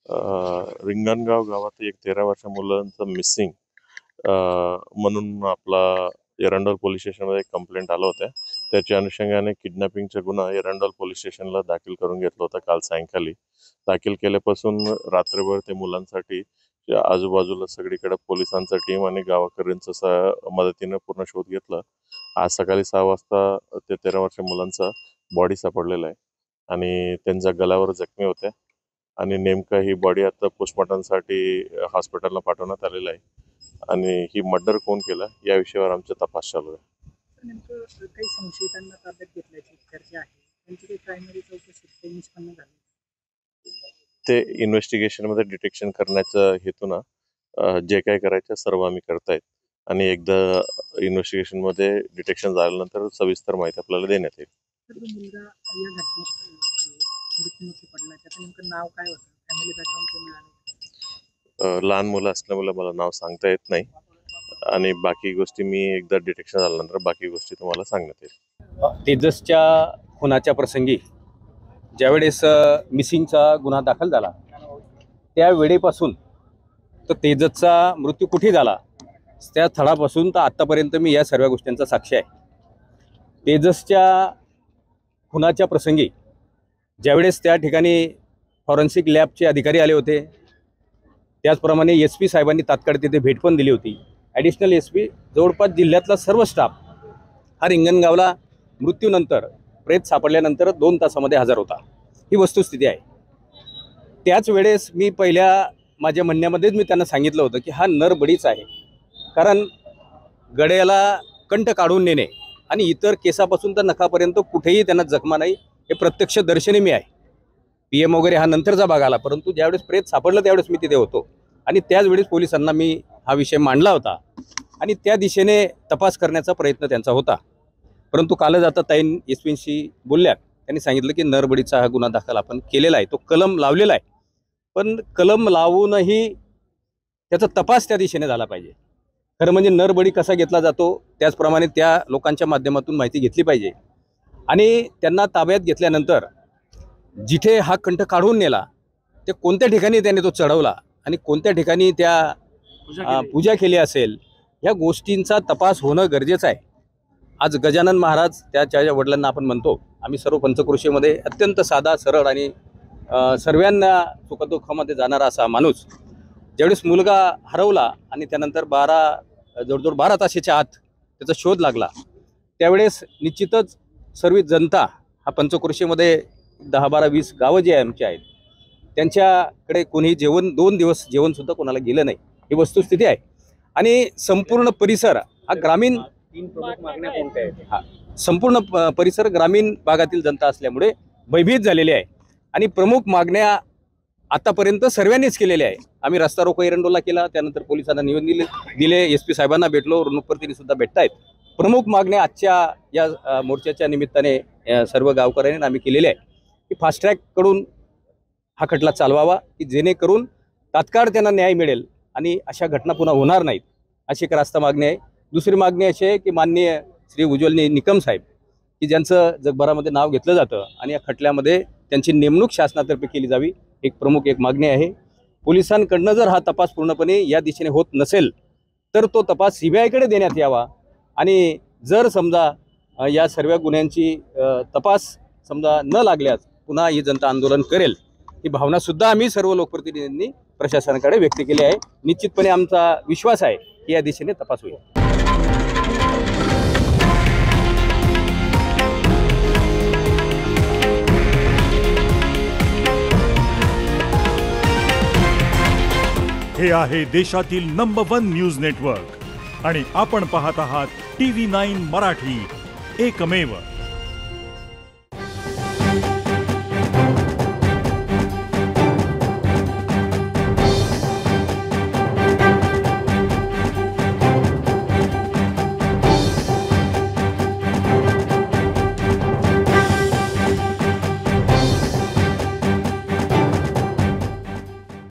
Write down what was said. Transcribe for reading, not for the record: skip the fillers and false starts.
रिंगणगाव गावात एक 13 वर्षा मुलांचं मिसिंग म्हणून आपला एरंडोल पोलीस स्टेशनमध्ये एक कंप्लेंट आलं होतं. त्याच्या अनुषंगाने किडनॅपिंगचा गुन्हा एरंडोल पोलीस स्टेशनला दाखल करून घेतला होता काल सायंकाळी. दाखल केल्यापासून रात्रभर ते मुलांसाठी आजूबाजूला सगळीकडे पोलिसांचा टीम आणि गावकऱ्यांच्या मदतीने पूर्ण शोध घेतला. आज सकाळी 6 वाजता ते 13 वर्षीय मुलांचा बॉडी सापडलेला आहे आणि त्यांच्या गळावर जखमी होत्या आणि नेमका ही बॉडी आता पोस्टमॉर्टमसाठी हॉस्पिटलला पाठवण्यात आलेला आहे आणि ही मर्डर कोण केला या विषयावर आमचा तपास चालू आहे. नेमकं काही संशयितांना ताब्यात घेतल्याची चर्चा आहे, त्यांची काही प्रायमरी चौकशी निष्पन्न झाली? ते इन्व्हेस्टिगेशनमध्ये डिटेक्शन करण्याच्या हेतून जे काही करायचं सर्व आम्ही करतायत आणि एकदा इन्व्हेस्टिगेशनमध्ये डिटेक्शन झाल्यानंतर सविस्तर माहिती आपल्याला देण्यात येईल. तर जो मुलगा या घटनेत मृत्युमुखी पडला त्याचं नेमकं नाव काय होतं, फॅमिली बॅकग्राऊंड ते मिळालं? लहान मुलं असल्यामुळे मला नाव सांगता येत नाही आणि बाकी गोष्टी मी एकदा डिटेक्शन झाल्यानंतर बाकी गोष्टी तुम्हाला सांगण्यात येईल. तेजसच्या खुनाच्या प्रसंगी ज्यावेळेस मिसिंगचा गुन्हा दाखल झाला त्या वेळेपासून तर तेजसचा मृत्यू कुठे झाला त्या स्थळापासून तर आत्तापर्यंत मी या सर्व गोष्टींचा साक्षी आहे. तेजसच्या खुनाच्या प्रसंगी ज्यावेळेस त्या ठिकाणी फॉरेन्सिक लॅबचे अधिकारी आले होते, त्याचप्रमाणे SP साहेबांनी तात्काळ तिथे भेट पण दिली होती. ॲडिशनल SP जवळपास जिल्ह्यातला सर्व स्टाफ हा रिंगणगावला मृत्यूनंतर प्रेत सापडल्यानंतर 2 तासामध्ये हजर होता. ही वस्तुस्थिती आहे. त्याच वेळेस मी पहिल्या माझ्या म्हणण्यामध्येच मी त्यांना सांगितलं होतं की हा नरबडीच आहे, कारण गड्याला कंठ काढून नेणे आणि इतर केसापासून तर नखापर्यंत कुठेही त्यांना जखमा नाही हे प्रत्यक्षदर्शनी मी आहे. PM वगैरे हा नंतरचा भाग आला, परंतु ज्यावेळेस प्रेत सापडलं त्यावेळेस मी तिथे होतो आणि त्याच वेळेस पोलिसांना मी हा विषय मांडला होता आणि त्या दिशेने तपास करण्याचा प्रयत्न त्यांचा होता. परंतु कालच आता ताईन SPशी बोलल्यात, त्यांनी सांगितलं की नरबडीचा हा गुन्हा दाखल आपण केलेला आहे, तो कलम लावलेला आहे, पण कलम लावूनही त्याचा तपास त्या दिशेने झाला पाहिजे. खरं म्हणजे नरबडी कसा घेतला जातो त्याचप्रमाणे त्या लोकांच्या माध्यमातून माहिती घेतली पाहिजे आणि त्यांना ताब्यात घेतल्यानंतर जिथे हा कंठ काढून नेला ते कोणत्या ठिकाणी त्याने तो चढवला आणि कोणत्या ठिकाणी त्या पूजा केली असेल ह्या गोष्टींचा तपास होणं गरजेचं आहे. आज गजानन महाराज त्याच्या वडिलांना आपण म्हणतो, आम्ही सर्व पंचक्रोशीमध्ये अत्यंत साधा सरळ आणि सर्वांना सुखदुःखामध्ये जाणारा असा माणूस ज्यावेळेस मुलगा हरवला आणि त्यानंतर जवळजवळ 12 तासाच्या आत त्याचा शोध लागला त्यावेळेस निश्चितच सर्व जनता हा पंचक्रोशीमध्ये 10-12-20 गावं जे आमची आहेत त्यांच्याकडे कोणी 2 दिवस जेवणसुद्धा कोणाला गेलं नाही, ही वस्तुस्थिती आहे. आणि संपूर्ण परिसर हा ग्रामीण 3 प्रमुख मागण्या कोणत्या आहेत? संपूर्ण परिसर ग्रामीण भागातील जनता असल्यामुळे भयभीत झालेली आहे आणि प्रमुख मागण्या आतापर्यंत सर्वांनीच केलेल्या आहे. आम्ही रस्ता रोको एरंडोलला केला, त्यानंतर पोलिसांना निवेदन दिले, SP साहेबांना भेटलो, रणुपरतीने सुद्धा भेटतायत. प्रमुख मागण्या आजच्या या मोर्चाच्या निमित्ताने सर्व गावकऱ्यांनी आम्ही केलेल्या आहे की फास्ट ट्रॅककडून हा खटला चालवावा की जेणेकरून तात्काळ त्यांना न्याय मिळेल आणि अशा घटना पुन्हा होणार नाहीत, अशी एक रास्ता मागणी आहे. दुसरी मागणी अशी आहे की माननीय श्री उज्ज्वल निकम साहेब की ज्यांचं जगभरामध्ये नाव घेतलं जातं आणि या खटल्यामध्ये त्यांची नेमणूक शासनातर्फे केली जावी, एक प्रमुख मागणी आहे. पोलिसांकडनं जर हा तपास पूर्णपणे या दिशेने होत नसेल तर तो तपास CBIकडे देण्यात यावा आणि जर समजा या सर्व गुन्ह्यांची तपास समजा न लागल्यास पुन्हा ही जनता आंदोलन करेल, ही भावनासुद्धा आम्ही सर्व लोकप्रतिनिधींनी प्रशासनाकडे व्यक्त केली आहे. निश्चितपणे आमचा विश्वास आहे की या दिशेने तपास होईल. हे आहे देशातील नंबर 1 न्यूज नेटवर्क आणि आपण पाहत आहात TV9 मराठी, एकमेव.